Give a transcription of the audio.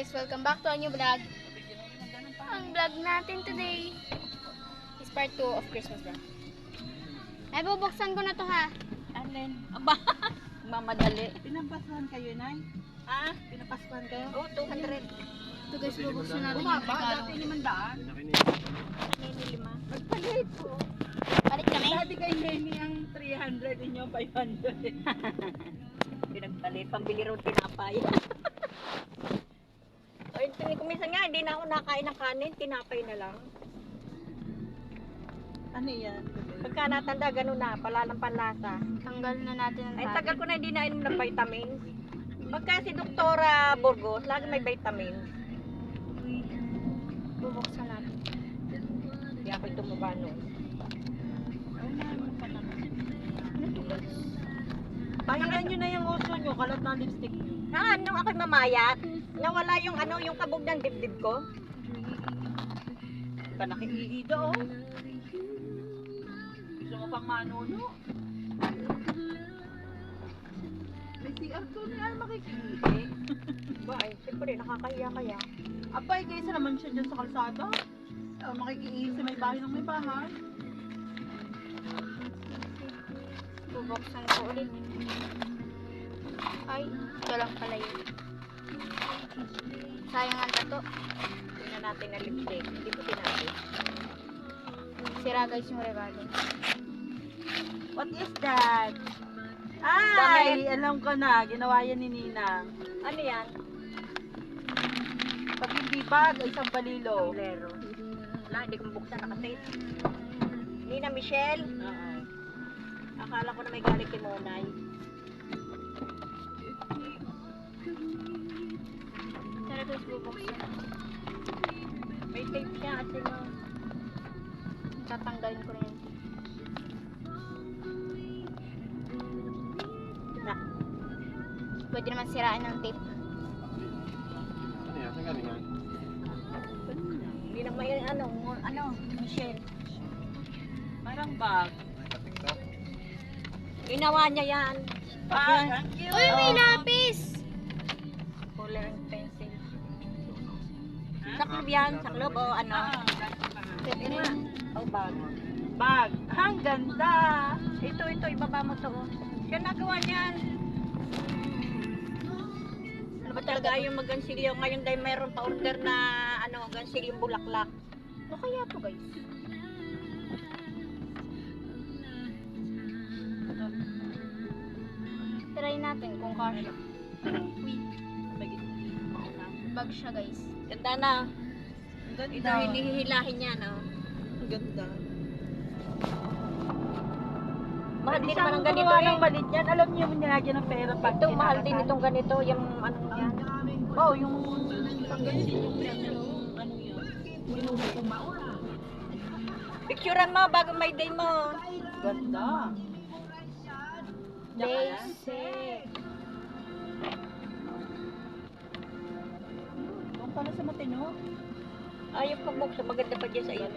guys, welcome back to a new vlog. Ang vlog natin today is part 2 of Christmas vlog. Ay, bubuksan ko na to ha. Alin? Aba, mamadali. Pinapaskuhan kayo, Nay? Ha? Pinapaskuhan kayo? Oh, 200. Ito guys, bubuksan natin yung Bumaba, regalo. dati 500. Ninilima. Magpalit po. Palit kami. Dati kay Lenny ang 300, inyo 500. Pinagpalit, pambili ron tinapay. Ay, kuminsan nga, hindi na ako nakain ng kanin, tinapay na lang. Ano yan? Pagka natanda, ganun na, pala ng panlasa. Tanggal na natin ang Ay, tabi. tagal ko na hindi nainom ng vitamins. Pagka si Doktora Burgos, lagi may vitamins. Bubuksan natin. Hindi ako tumaba nun. Ano to guys? Pahiran nyo na yung uso nyo, kalat na lipstick nyo. Ha, nung ako'y mamayat, nawala yung yung kabog ng dibdib ko. Di ba nakikiida oh? Gusto mo pang manuno? May CR to niya makikita. Ba, ay, siyempre, nakakahiya kaya. Abay, guys, naman siya dyan sa kalsada. Makikiisa may bahay ng may bahay. Bubuksan ko ulit. Ay, ito lang pala yun. Sayang ang tato. Tingnan natin na lipstick. Hindi ko sinabi. Sira guys yung regalo. What is that? Damit. Ay, alam ko na. Ginawa yan ni Ninang. Ano yan? Pag hindi bag, ay isang balilo. Lero. Wala, hindi ko mabuksan, nakatape. Nina Michelle. Oo. Akala ko na may galing kay Monay. Tara guys, bubuksan. May tape siya at sino. Tatanggalin ko rin. Na. Pwede naman siraan ng tape. Ano yan? Saan galing yan? Hindi na may Michelle. Parang bag. TikTok? Ginawa niya yan. Thank you. Uy, may lapis! Color and pencil. Saklob yan, saklob o ano. Pwede Ano rin. nga? Oh, bag. Bag. Ang ganda. Ito, ibaba mo to. Oh. Siya nagawa niyan. Ano ba talaga yung magansilyo? Ngayon dahil mayroon pa order na gansilyong bulaklak. Ano kaya to guys? Try natin kung kasha. Uy, bag siya guys. Ganda na. Ang Ito ganda. hinihilahin niya, no? Ang ganda. Mahal din naman ang ganito Ng eh. balit yan. Alam niyo, nilagyan ng pera pag Ito, mahal din kinakatan. itong ganito. Yung ano yan. Oh, yung panggansin yung yan. Ano yan? Picturean mo bago may day mo. Ganda. Basic. Kung pala sa matino. Ay, yung pagbuksa, maganda pa dyan sa iyo.